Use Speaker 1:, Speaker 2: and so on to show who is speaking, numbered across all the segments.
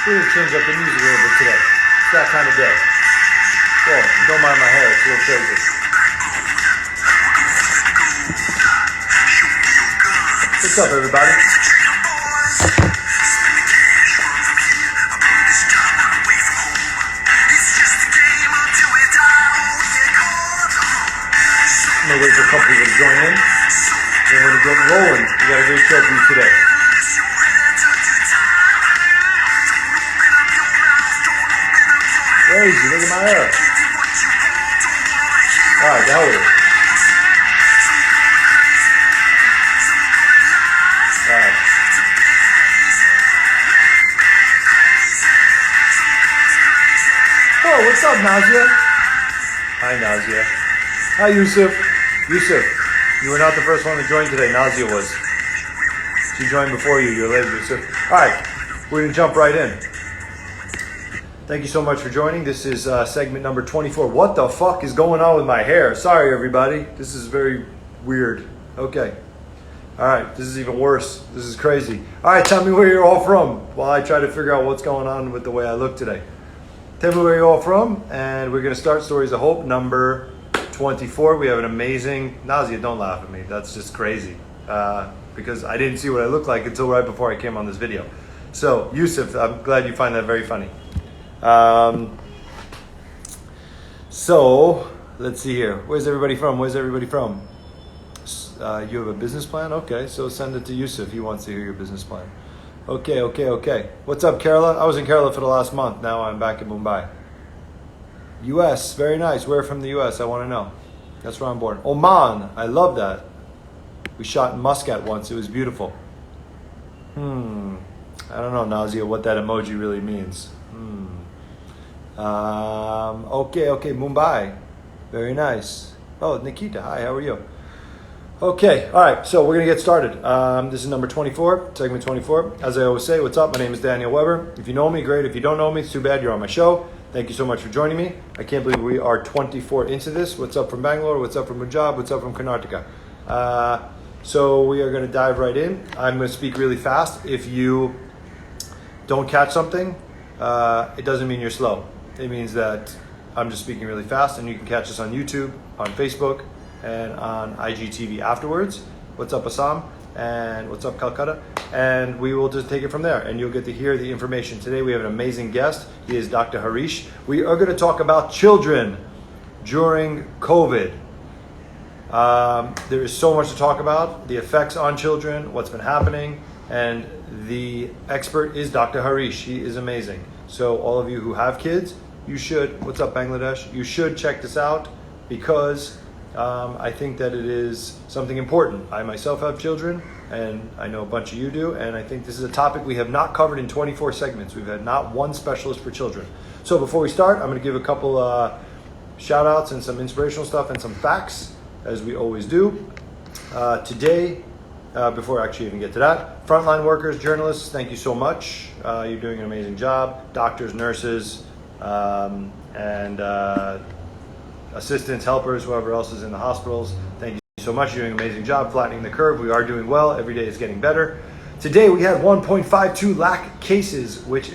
Speaker 1: We're gonna change up the music a little bit today. It's that kind of day. Well, don't mind my hair, it's a little crazy. What's up, everybody? I'm gonna wait for a couple people to join in. We're gonna get rolling. We got a great show for you today. Crazy, look at my hair. Alright, that was it. Alright. Oh, what's up, Nazia? Hi, Nazia. Hi, Yusuf. Yusuf, you were not the first one to join today. Nazia was. She joined before you. You're late, Yusuf. Alright, we're going to jump right in. Thank you so much for joining. This is segment number 24. What the fuck is going on with my hair? Sorry, everybody. This is very weird. Okay. Alright, this is even worse. This is crazy. Alright, tell me where you're all from while I try to figure out what's going on with the way I look today. Tell me where you're all from, and we're going to start Stories of Hope number 24. We have an amazing... Nazia, don't laugh at me. That's just crazy. Because I didn't see what I looked like until right before I came on this video. So, Yusuf, I'm glad you find that very funny. So, let's see here. Where's everybody from? Where's everybody from? You have a business plan? Okay, so send it to Yusuf. He wants to hear your business plan. Okay. What's up, Kerala? I was in Kerala for the last month. Now I'm back in Mumbai. U.S., very nice. Where from the U.S.? I want to know. That's where I'm born. Oman, I love that. We shot in Muscat once. It was beautiful. I don't know, Nazia, what that emoji really means. Okay, Mumbai. Very nice. Oh, Nikita, hi, how are you? Okay, all right, so we're going to get started. This is number 24, segment 24. As I always say, what's up? My name is Daniel Weber. If you know me, great. If you don't know me, it's too bad. You're on my show. Thank you so much for joining me. I can't believe we are 24 into this. What's up from Bangalore? What's up from Punjab? What's up from Karnataka? So we are going to dive right in. I'm going to speak really fast. If you don't catch something, it doesn't mean you're slow. It means that I'm just speaking really fast, and you can catch us on YouTube, on Facebook, and on IGTV afterwards. What's up, Assam? And what's up, Calcutta? And we will just take it from there, and you'll get to hear the information. Today we have an amazing guest. He is Dr. Harish. We are going to talk about children during COVID. There is so much to talk about, the effects on children, what's been happening, and the expert is Dr. Harish. He is amazing. So all of you who have kids, you should, what's up, Bangladesh? You should check this out because I think that it is something important. I myself have children, and I know a bunch of you do, and I think this is a topic we have not covered in 24 segments. We've had not one specialist for children. So before we start, I'm going to give a couple shout outs and some inspirational stuff and some facts, as we always do. Today, before I actually even get to that, frontline workers, journalists, thank you so much. You're doing an amazing job. Doctors, nurses, and assistants, helpers, whoever else is in the hospitals, thank you so much. You're doing an amazing job flattening the curve. We are doing well. Every day is getting better. Today we had 1.52 lakh cases, which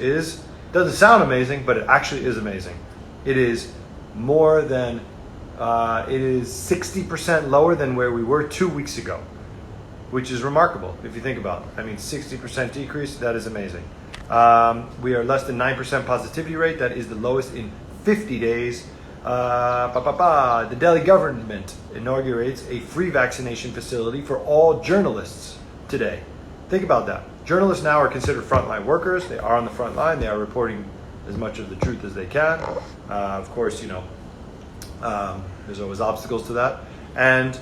Speaker 1: doesn't sound amazing, but it actually is amazing. It is more than, it is 60% lower than where we were 2 weeks ago, which is remarkable if you think about it. I mean, 60% decrease, that is amazing. We are less than 9% positivity rate. That is the lowest in 50 days. The Delhi government inaugurates a free vaccination facility for all journalists today. Think about that. Journalists now are considered frontline workers. They are on the front line. They are reporting as much of the truth as they can. Of course, there's always obstacles to that. And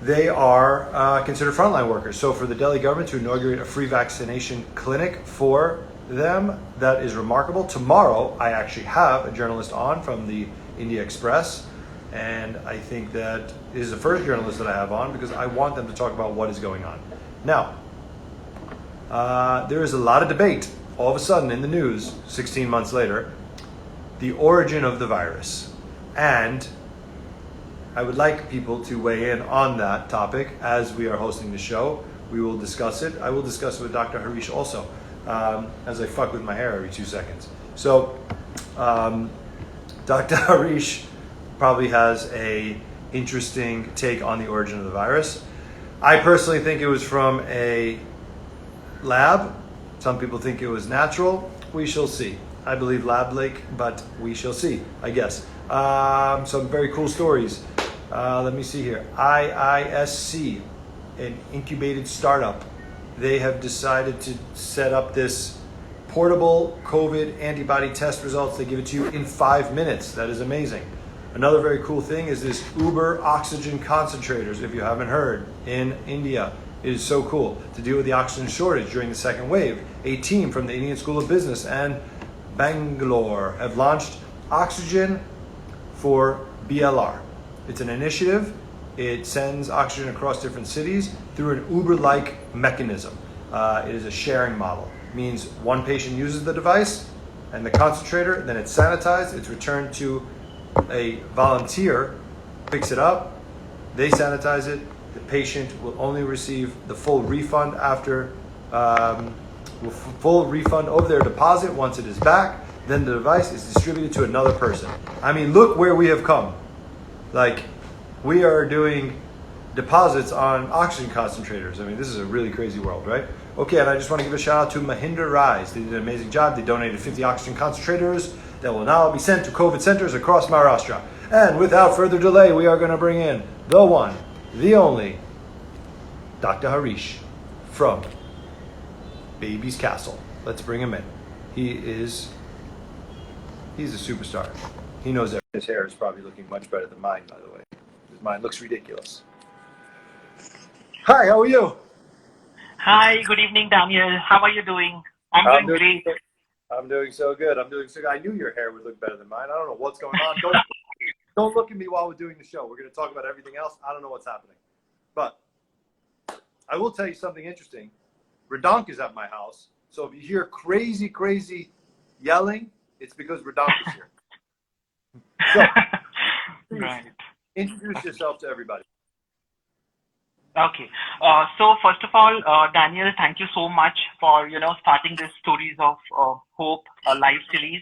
Speaker 1: they are considered frontline workers. So for the Delhi government to inaugurate a free vaccination clinic for them, that is remarkable. Tomorrow, I actually have a journalist on from the India Express, and I think that is the first journalist that I have on because I want them to talk about what is going on. Now, there is a lot of debate all of a sudden in the news 16 months later, the origin of the virus. And I would like people to weigh in on that topic as we are hosting the show. We will discuss it. I will discuss it with Dr. Harish also. as I fuck with my hair every 2 seconds. So, Dr. Harish probably has a interesting take on the origin of the virus. I personally think it was from a lab. Some people think it was natural. We shall see. I believe lab leak, but we shall see, I guess. Some very cool stories. Let me see here. IISC, an incubated startup. They have decided to set up this portable COVID antibody test results. They give it to you in 5 minutes. That is amazing. Another very cool thing is this Uber oxygen concentrators, if you haven't heard, in India. It is so cool to deal with the oxygen shortage during the second wave. A team from the Indian School of Business and Bangalore have launched Oxygen for BLR. It's an initiative. It sends oxygen across different cities through an Uber-like mechanism. It is a sharing model. It means one patient uses the device and the concentrator, then it's sanitized, it's returned to a volunteer, picks it up, they sanitize it, the patient will only receive the full refund after full refund of their deposit once it is back. Then the device is distributed to another person. I mean, look where we have come. Like, we are doing deposits on oxygen concentrators. I mean, this is a really crazy world, right? Okay, and I just want to give a shout out to Mahinder Rise. They did an amazing job. They donated 50 oxygen concentrators that will now be sent to COVID centers across Maharashtra. And without further delay, we are going to bring in the one, the only, Dr. Harish from Baby's Castle. Let's bring him in. He's a superstar. He knows everything. His hair is probably looking much better than mine, by the way. Mine looks ridiculous. Hi, how are you?
Speaker 2: Hi, good evening, Daniel. How are you doing? I'm doing great.
Speaker 1: I'm doing so good. I knew your hair would look better than mine. I don't know what's going on. Don't look at me while we're doing the show. We're going to talk about everything else. I don't know what's happening. But I will tell you something interesting. Radonk is at my house. So if you hear crazy, crazy yelling, it's because Radonk is here. So,
Speaker 2: Right.
Speaker 1: introduce yourself to everybody.
Speaker 2: Okay. So first of all, Daniel, thank you so much for, starting this Stories of Hope live series.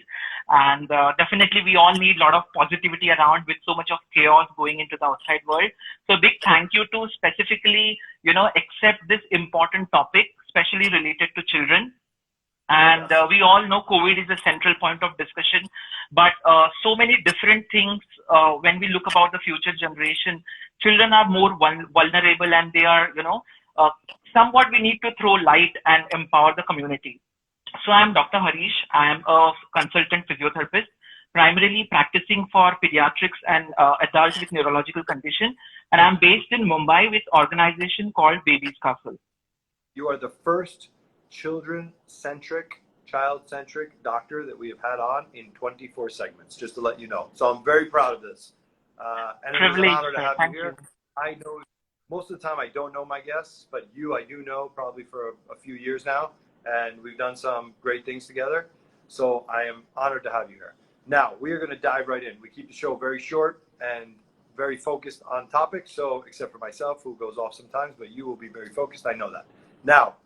Speaker 2: And definitely we all need a lot of positivity around with so much of chaos going into the outside world. So big thank you to specifically, accept this important topic, especially related to children. And we all know COVID is a central point of discussion, but so many different things when we look about the future generation, children are more vulnerable and they are, somewhat we need to throw light and empower the community. So I'm Dr. Harish. I am a consultant physiotherapist, primarily practicing for pediatrics and adults with neurological condition. And I'm based in Mumbai with an organization called Baby's Castle.
Speaker 1: You are the first children-centric, child-centric doctor that we have had on in 24 segments, just to let you know. So I'm very proud of this. And it was an honor to have you here. I know most of the time I don't know my guests, but you I do know probably for a few years now, and we've done some great things together. So I am honored to have you here. Now, we are going to dive right in. We keep the show very short and very focused on topics, so except for myself, who goes off sometimes, but you will be very focused. I know that. Now,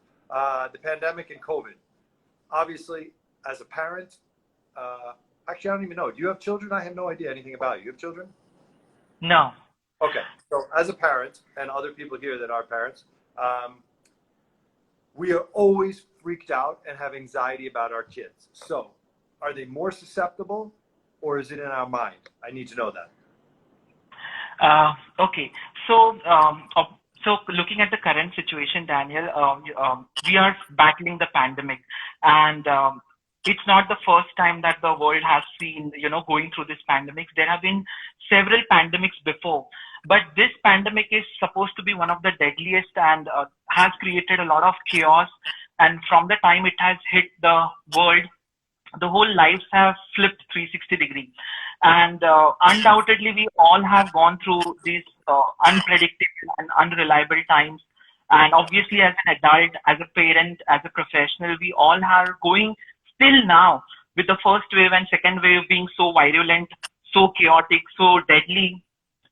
Speaker 1: the pandemic and COVID. Obviously, as a parent, actually, I don't even know. Do you have children? I have no idea anything about you. You have children?
Speaker 2: No.
Speaker 1: Okay. So as a parent, and other people here that are parents, we are always freaked out and have anxiety about our kids. So are they more susceptible, or is it in our mind? I need to know that.
Speaker 2: Okay. So, looking at the current situation, Daniel, we are battling the pandemic, and it's not the first time that the world has seen, going through this pandemic. There have been several pandemics before, but this pandemic is supposed to be one of the deadliest and has created a lot of chaos. And from the time it has hit the world, the whole lives have flipped 360 degrees. And undoubtedly, we all have gone through these unpredictable and unreliable times. And obviously, as an adult, as a parent, as a professional, we all are going still now with the first wave and second wave being so virulent, so chaotic, so deadly.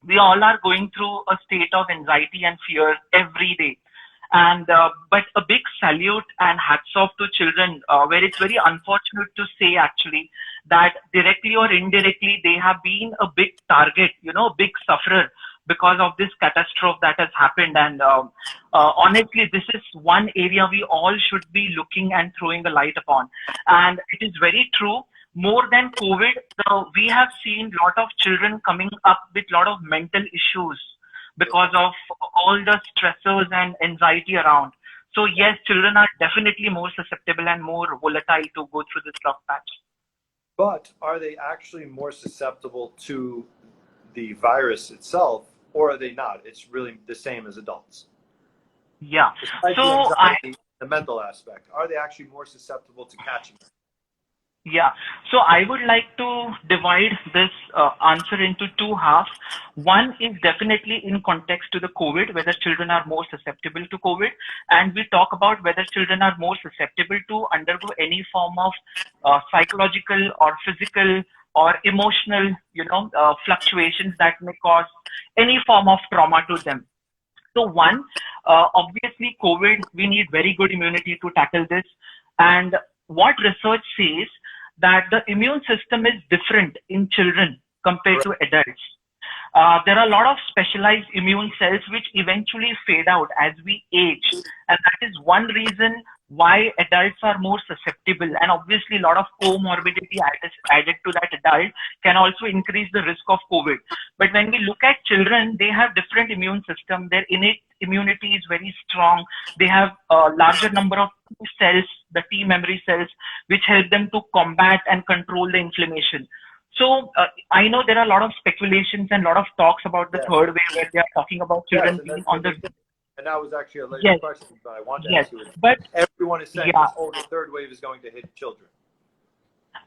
Speaker 2: We all are going through a state of anxiety and fear every day. And but a big salute and hats off to children, where it's very unfortunate to say actually that directly or indirectly they have been a big target, a big sufferer because of this catastrophe that has happened. And honestly, this is one area we all should be looking and throwing a light upon. And it is very true. More than COVID, we have seen a lot of children coming up with a lot of mental issues because of all the stressors and anxiety around. So yes, children are definitely more susceptible and more volatile to go through this rough patch.
Speaker 1: But are they actually more susceptible to the virus itself, or are they not? It's really the same as adults.
Speaker 2: Yeah.
Speaker 1: Despite the
Speaker 2: So
Speaker 1: anxiety, the mental aspect, are they actually more susceptible to catching it?
Speaker 2: Yeah. So I would like to divide this answer into two halves. One is definitely in context to the COVID, whether children are more susceptible to COVID, and we talk about whether children are more susceptible to undergo any form of psychological or physical or emotional, fluctuations that may cause any form of trauma to them. So one, obviously COVID, we need very good immunity to tackle this. And what research says that the immune system is different in children compared to adults. There are a lot of specialized immune cells which eventually fade out as we age. And that is one reason why adults are more susceptible. And obviously a lot of comorbidity added to that adult can also increase the risk of COVID. But when we look at children, they have different immune system. Their innate immunity is very strong. They have a larger number of T cells, the T memory cells, which help them to combat and control the inflammation. So I know there are a lot of speculations and a lot of talks about the third wave where they are talking about children being on the...
Speaker 1: And that was actually a later question, but I wanted to ask you.
Speaker 2: But
Speaker 1: everyone is saying, oh, the third wave is going to hit children.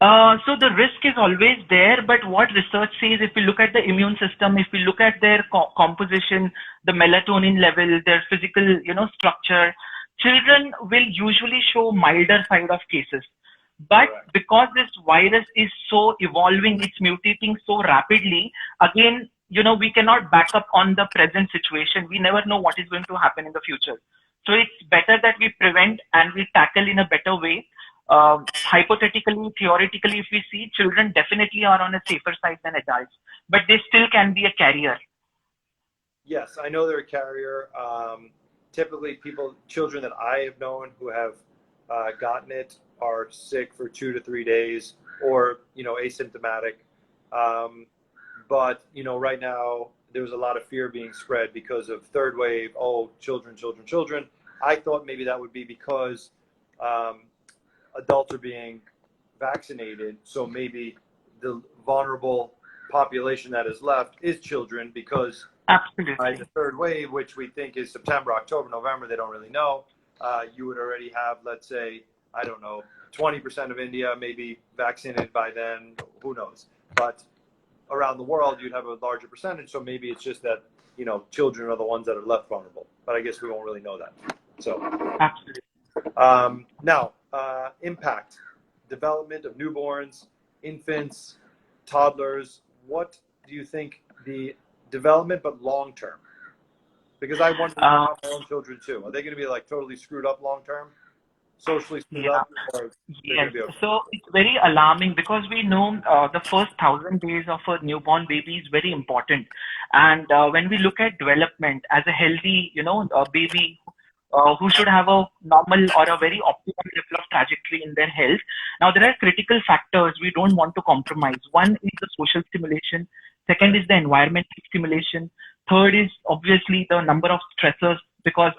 Speaker 2: So the risk is always there, but what research says, if we look at the immune system, if we look at their composition, the melatonin level, their physical, structure, children will usually show milder side of cases. But because this virus is so evolving, it's mutating so rapidly, again, we cannot back up on the present situation. We never know what is going to happen in the future. So it's better that we prevent and we tackle in a better way. Hypothetically, theoretically, if we see, children definitely are on a safer side than adults, but they still can be a carrier.
Speaker 1: Yes, I know they're a carrier. Typically, children that I have known who have gotten it are sick for 2 to 3 days or, asymptomatic. But, right now there's a lot of fear being spread because of third wave. Oh, children. I thought maybe that would be because adults are being vaccinated. So maybe the vulnerable population that is left is children because by the third wave, which we think is September, October, November, they don't really know. You would already have, let's say, I don't know, 20% of India maybe vaccinated by then, who knows. But around the world, you'd have a larger percentage. So maybe it's just that, children are the ones that are left vulnerable. But I guess we won't really know that. So, now, impact, development of newborns, infants, toddlers. What do you think the development, but long term? Because I wonder about my own children too. Are they going to be like totally screwed up long term? Socially screwed up? Or
Speaker 2: yes. Okay? So it's very alarming because we know the first 1,000 days of a newborn baby is very important. And when we look at development as a healthy, a baby who should have a normal or a very optimal level of trajectory in their health. Now, there are critical factors we don't want to compromise. One is the social stimulation. Second is the environmental stimulation. Third is obviously the number of stressors, because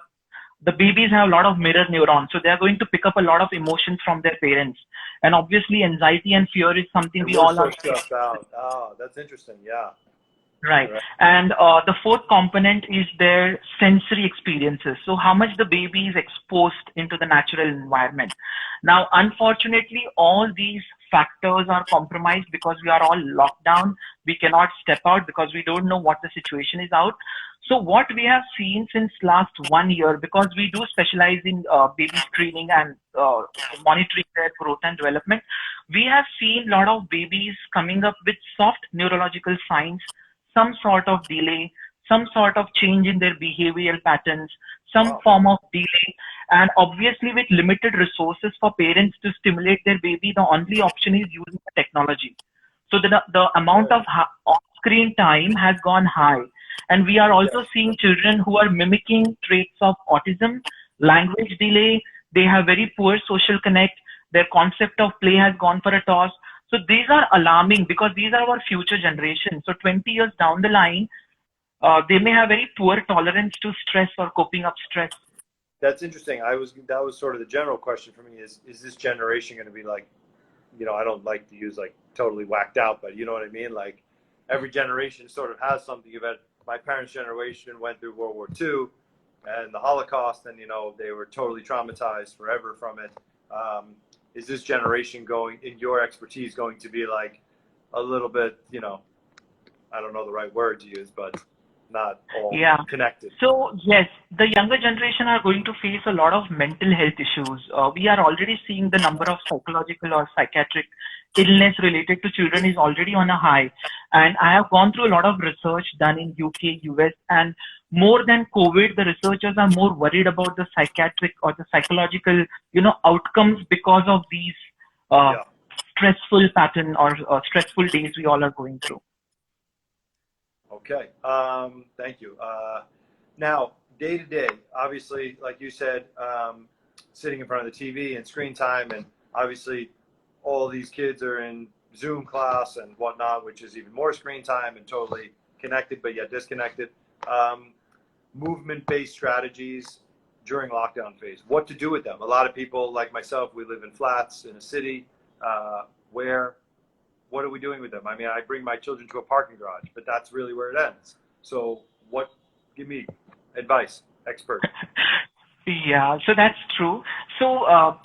Speaker 2: the babies have a lot of mirror neurons. So they are going to pick up a lot of emotions from their parents. And obviously anxiety and fear is something we all are.
Speaker 1: Oh, that's interesting. Yeah.
Speaker 2: Right. And the fourth component is their sensory experiences. So how much the baby is exposed into the natural environment. Now, unfortunately, all these factors are compromised because we are all locked down. We cannot step out because we don't know what the situation is out. So what we have seen since last 1 year, because we do specialize in baby screening and monitoring their growth and development, we have seen a lot of babies coming up with soft neurological signs, some sort of delay, some sort of change in their behavioral patterns, some form of delay. And obviously, with limited resources for parents to stimulate their baby, the only option is using technology. So the amount of off-screen time has gone high. And we are also seeing children who are mimicking traits of autism, language delay. They have very poor social connect. Their concept of play has gone for a toss. So these are alarming because these are our future generation. So 20 years down the line, they may have very poor tolerance to stress or coping up stress.
Speaker 1: That's interesting. That was sort of the general question for me is this generation going to be like, I don't like to use like totally whacked out, but you know what I mean? Like every generation sort of has something. You've had my parents' generation went through World War II and the Holocaust, and they were totally traumatized forever from it. Is this generation going, in your expertise, going to be like a little bit, I don't know the right word to use, but not all connected?
Speaker 2: So yes, the younger generation are going to face a lot of mental health issues. We are already seeing the number of psychological or psychiatric illness related to children is already on a high. And I have gone through a lot of research done in UK, US, and more than COVID, the researchers are more worried about the psychiatric or the psychological, outcomes because of these stressful pattern or stressful days we all are going through.
Speaker 1: Okay. Thank you. Now, day to day, obviously, like you said, sitting in front of the TV and screen time, and obviously all these kids are in Zoom class and whatnot, which is even more screen time and totally connected, but yet disconnected. Movement-based strategies during lockdown phase. What to do with them? A lot of people, like myself, we live in flats in a city. What are we doing with them? I mean, I bring my children to a parking garage, but that's really where it ends. So give me advice, expert.
Speaker 2: Yeah, so that's true. So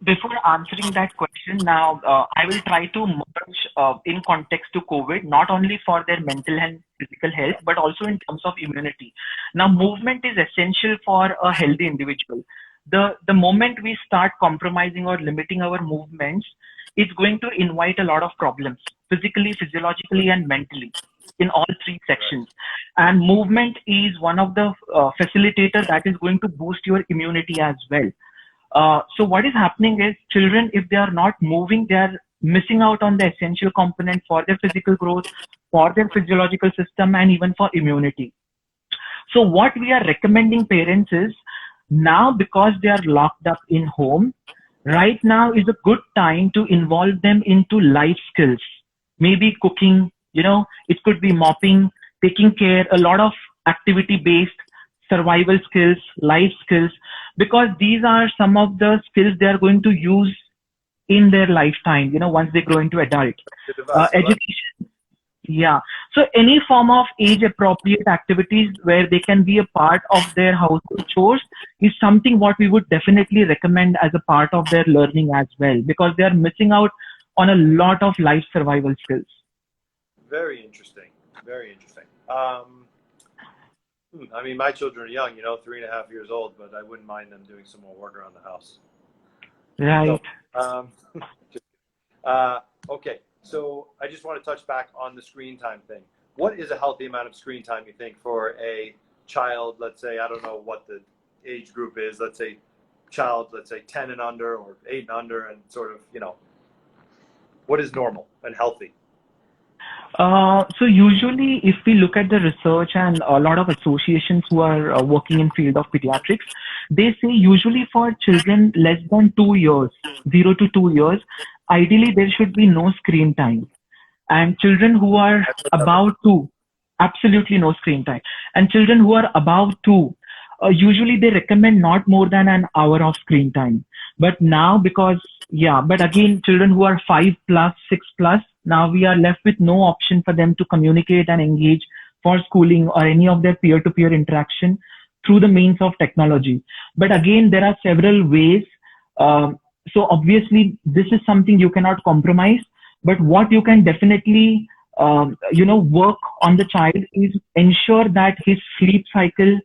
Speaker 2: before answering that question, now I will try to merge in context to COVID, not only for their mental and physical health, but also in terms of immunity. Now, movement is essential for a healthy individual. The moment we start compromising or limiting our movements, it's going to invite a lot of problems, physically, physiologically, and mentally, in all three sections. And movement is one of the facilitators that is going to boost your immunity as well. So what is happening is children, if they are not moving, they are missing out on the essential component for their physical growth, for their physiological system, and even for immunity. So what we are recommending parents is, now because they are locked up in home, right now is a good time to involve them into life skills. Maybe cooking, it could be mopping, taking care, a lot of activity-based survival skills, life skills, because these are some of the skills they are going to use in their lifetime, once they grow into adult. Education. Yeah. So any form of age-appropriate activities where they can be a part of their household chores is something what we would definitely recommend as a part of their learning as well, because they are missing out on a lot of life survival skills.
Speaker 1: Very interesting. Very interesting. I mean, my children are young, 3.5 years old, but I wouldn't mind them doing some more work around the house.
Speaker 2: Right.
Speaker 1: So, okay. So I just want to touch back on the screen time thing. What is a healthy amount of screen time, you think, for a child? Let's say, I don't know what the age group is. Let's say 10 and under or 8 and under, and sort of, what is normal and healthy?
Speaker 2: So usually if we look at the research and a lot of associations who are working in field of pediatrics, they say usually for children less than 2 years, 0 to 2 years, ideally there should be no screen time. And children who are above 2, absolutely no screen time. And children who are above 2, usually they recommend not more than an hour of screen time. But now but again, children who are 5 plus, 6 plus, now we are left with no option for them to communicate and engage for schooling or any of their peer-to-peer interaction through the means of technology. But again, there are several ways. So obviously, this is something you cannot compromise. But what you can definitely, work on the child is ensure that his sleep cycle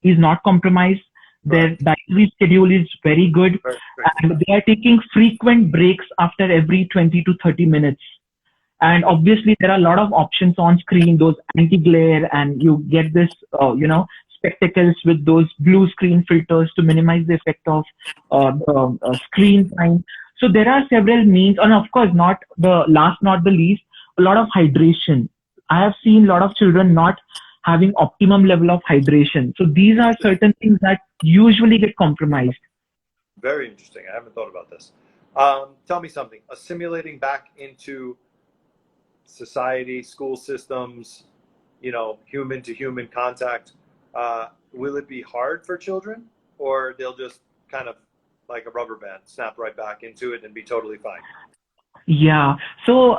Speaker 2: is not compromised. Their dietary schedule is very good, and they are taking frequent breaks after every 20 to 30 minutes. And obviously there are a lot of options on screen, those anti-glare, and you get this, spectacles with those blue screen filters to minimize the effect of the screen time. So there are several means, and of course, not the last, not the least, a lot of hydration. I have seen a lot of children not having optimum level of hydration. So these are certain things that usually get compromised.
Speaker 1: Very interesting. I haven't thought about this. Tell me something. Assimilating back into society, school systems, human to human contact. Will it be hard for children, or they'll just kind of like a rubber band, snap right back into it and be totally fine?
Speaker 2: Yeah. So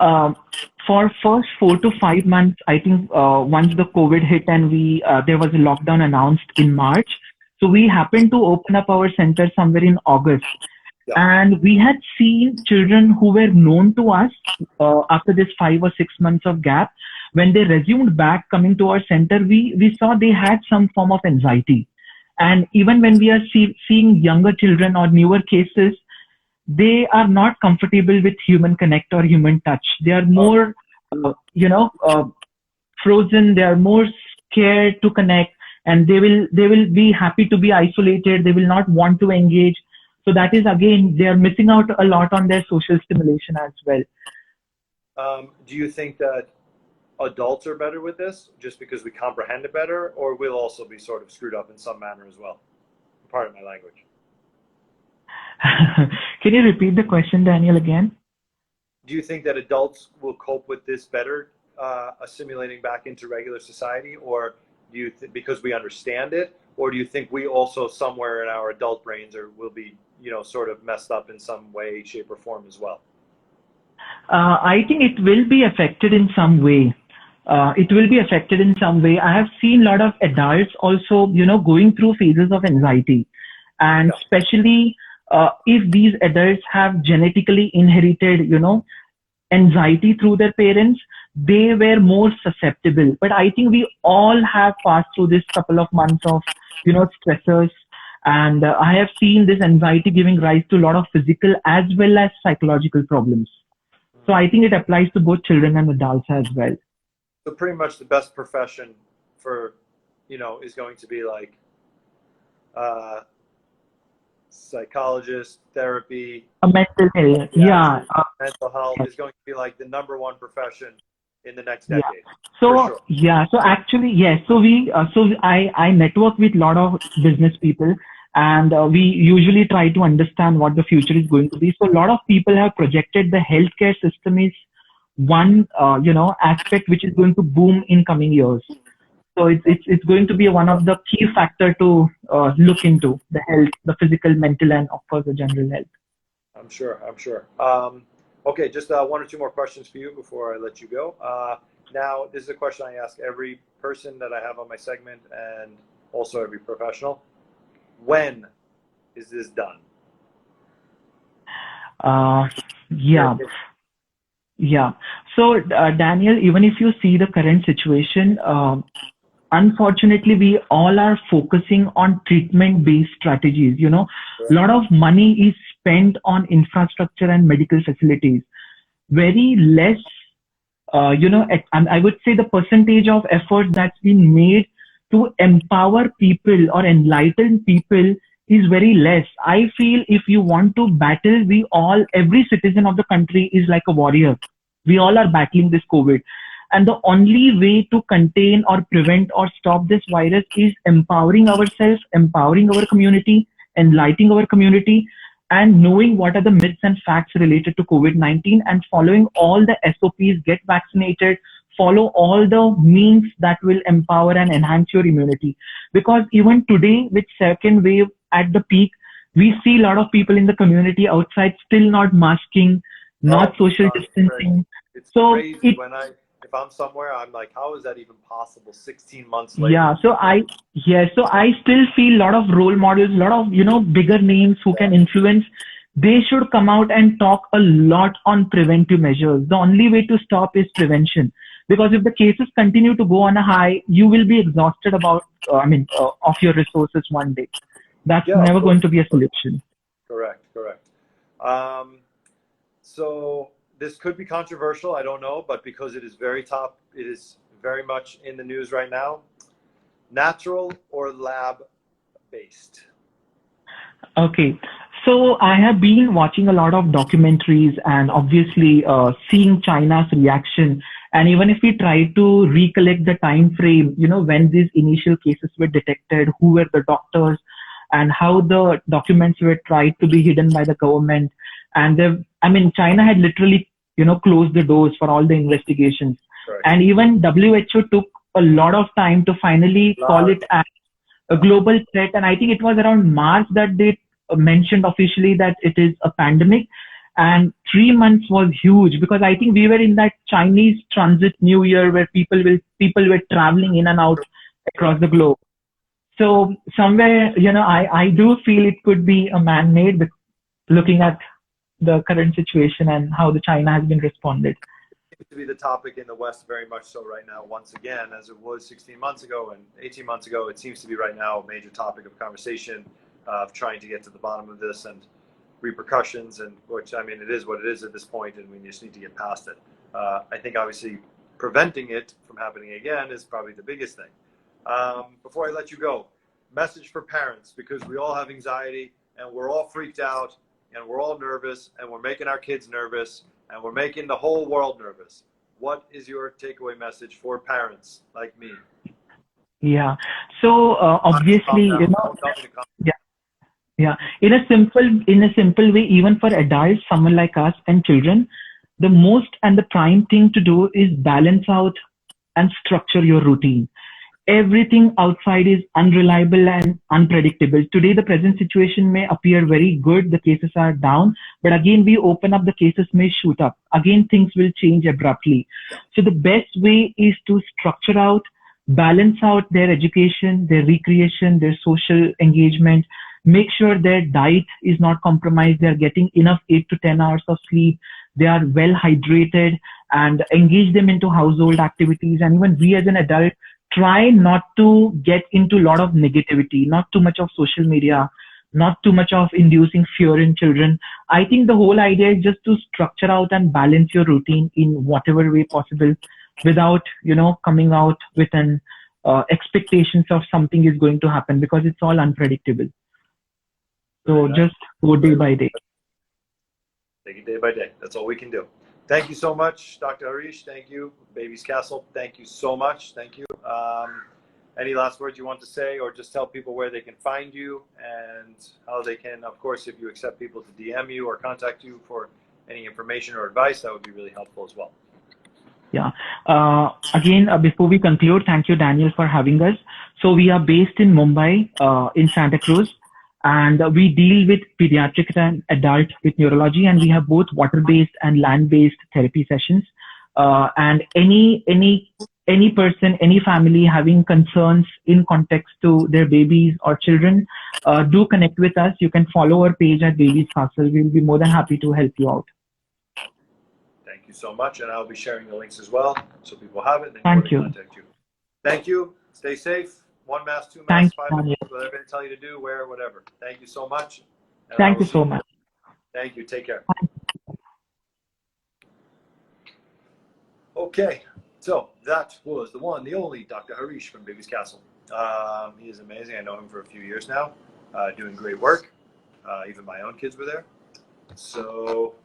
Speaker 2: for first 4 to 5 months, I think once the COVID hit and we there was a lockdown announced in March, so we happened to open up our center somewhere in August,
Speaker 1: Yeah.
Speaker 2: and we had seen children who were known to us after this 5 or 6 months of gap. When they resumed back coming to our center, we saw they had some form of anxiety. And even when we are seeing younger children or newer cases, they are not comfortable with human connect or human touch. They are more, frozen. They are more scared to connect, and they will be happy to be isolated. They will not want to engage. So that is, again, they are missing out a lot on their social stimulation as well.
Speaker 1: Do you think that adults are better with this just because we comprehend it better, or we'll also be sort of screwed up in some manner as well? Pardon my language.
Speaker 2: Can you repeat the question, Daniel, again?
Speaker 1: Do you think that adults will cope with this better, assimilating back into regular society, or do you because we understand it, or do you think we also somewhere in our adult brains will be, sort of messed up in some way, shape, or form as well?
Speaker 2: I think it will be affected in some way. It will be affected in some way. I have seen a lot of adults also, going through phases of anxiety, and
Speaker 1: Yeah.
Speaker 2: especially if these adults have genetically inherited, anxiety through their parents, they were more susceptible. But I think we all have passed through this couple of months of, stressors. And I have seen this anxiety giving rise to a lot of physical as well as psychological problems. So I think it applies to both children and adults as well.
Speaker 1: So pretty much the best profession for, is going to be like psychologist, therapy,
Speaker 2: A mental health, yeah,
Speaker 1: mental health is going to be like the number one profession in the next
Speaker 2: yeah.
Speaker 1: decade.
Speaker 2: So
Speaker 1: For sure.
Speaker 2: yeah, so actually yes. I network with a lot of business people, and we usually try to understand what the future is going to be. So a lot of people have projected the healthcare system is one aspect which is going to boom in coming years. So it's going to be one of the key factor to look into the health, the physical, mental, and of course the general health.
Speaker 1: I'm sure. Okay, just one or two more questions for you before I let you go. Now, this is a question I ask every person that I have on my segment, and also every professional. When is this done?
Speaker 2: Yeah. Yeah. So, Daniel, even if you see the current situation, unfortunately, we all are focusing on treatment-based strategies. A lot of money is spent on infrastructure and medical facilities. Very less, and I would say the percentage of effort that's been made to empower people or enlighten people is very less. I feel if you want to battle, every citizen of the country is like a warrior. We all are battling this COVID. And the only way to contain or prevent or stop this virus is empowering ourselves, empowering our community, enlightening our community, and knowing what are the myths and facts related to COVID-19 and following all the SOPs, get vaccinated, follow all the means that will empower and enhance your immunity. Because even today, with second wave at the peak, we see a lot of people in the community outside still not masking, not social distancing.
Speaker 1: It's
Speaker 2: so
Speaker 1: crazy if I'm somewhere, I'm like, how is that even possible 16 months later?
Speaker 2: Yeah, so I still feel a lot of role models, a lot of bigger names who can influence. They should come out and talk a lot on preventive measures. The only way to stop is prevention, because if the cases continue to go on a high, you will be exhausted of your resources one day. That's never going to be a solution.
Speaker 1: Correct. So this could be controversial. I don't know, but because it is very much in the news right now. Natural or lab based?
Speaker 2: Okay. So I have been watching a lot of documentaries and obviously seeing China's reaction. And even if we try to recollect the time frame, when these initial cases were detected, who were the doctors, and how the documents were tried to be hidden by the government. And China had literally, closed the doors for all the investigations.
Speaker 1: Right.
Speaker 2: And even WHO took a lot of time to finally call it as a global threat. And I think it was around March that they mentioned officially that it is a pandemic. And 3 months was huge because I think we were in that Chinese transit New Year where people were traveling in and out across the globe. So somewhere, I do feel it could be a man-made, looking at the current situation and how the China has been responded.
Speaker 1: Seems to be the topic in the West very much so right now, once again, as it was 16 months ago and 18 months ago. It seems to be right now a major topic of conversation of trying to get to the bottom of this and repercussions, and which, it is what it is at this point, and we just need to get past it. I think obviously preventing it from happening again is probably the biggest thing. Before I let you go, message for parents, because we all have anxiety and we're all freaked out and we're all nervous and we're making our kids nervous and we're making the whole world nervous. What is your takeaway message for parents like me?
Speaker 2: Yeah. So obviously, yeah. In a simple way, even for adults, someone like us and children, the most and the prime thing to do is balance out and structure your routine. Everything outside is unreliable and unpredictable. Today, the present situation may appear very good. The cases are down, but again, we open up, the cases may shoot up. Again, things will change abruptly. So the best way is to structure out, balance out their education, their recreation, their social engagement. Make sure their diet is not compromised. They are getting enough 8 to 10 hours of sleep. They are well hydrated, and engage them into household activities. And even we as an adult, try not to get into a lot of negativity, not too much of social media, not too much of inducing fear in children. I think the whole idea is just to structure out and balance your routine in whatever way possible without, coming out with an expectations of something is going to happen, because it's all unpredictable. So just go day by day.
Speaker 1: Take it day by day. That's all we can do. Thank you so much, Dr. Harish. Thank you. Baby's Castle, thank you so much. Thank you. Any last words you want to say, or just tell people where they can find you and how they can, of course, if you accept people to DM you or contact you for any information or advice, that would be really helpful as well.
Speaker 2: Yeah. Again, before we conclude, thank you, Daniel, for having us. So we are based in Mumbai, in Santa Cruz. And we deal with pediatric and adult with neurology, and we have both water-based and land-based therapy sessions. And any person, any family having concerns in context to their babies or children, do connect with us. You can follow our page at Baby's Castle. We'll be more than happy to help you out.
Speaker 1: Thank you so much, and I'll be sharing the links as well, so people have it. And
Speaker 2: Thank you.
Speaker 1: Contact you. Thank you. Stay safe. 1 mask, 2 masks,
Speaker 2: Thank
Speaker 1: 5
Speaker 2: you,
Speaker 1: masks, whatever they tell you to do, wear whatever. Thank you so much.
Speaker 2: Thank you so much.
Speaker 1: Thank you. Take care. Okay, so that was the one, the only Dr. Harish from Baby's Castle. He is amazing. I know him for a few years now, doing great work. Even my own kids were there. So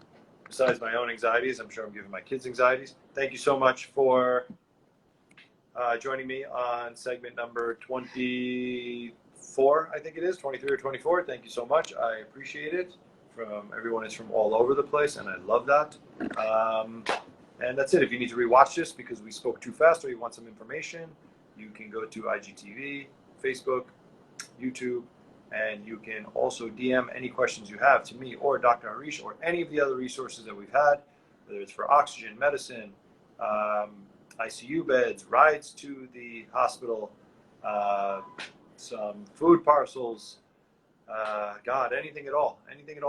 Speaker 1: besides my own anxieties, I'm sure I'm giving my kids anxieties. Thank you so much for joining me on segment number 24, I think it is, 23 or 24. Thank you so much. I appreciate it. Everyone is from all over the place, and I love that. And that's it. If you need to rewatch this because we spoke too fast or you want some information, you can go to IGTV, Facebook, YouTube, and you can also DM any questions you have to me or Dr. Harish or any of the other resources that we've had, whether it's for oxygen, medicine, ICU beds, rides to the hospital, some food parcels, anything at all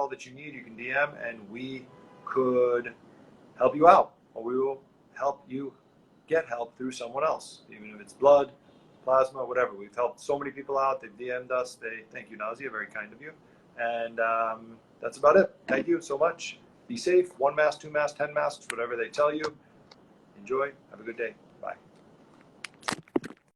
Speaker 1: that you need, you can DM, and we could help you out, or we will help you get help through someone else, even if it's blood, plasma, whatever. We've helped so many people out. They've DM'd us. Thank you, Nazia, very kind of you. And that's about it. Thank you so much. Be safe. 1 mask, 2 masks, 10 masks, whatever they tell you. Enjoy. Have a good day.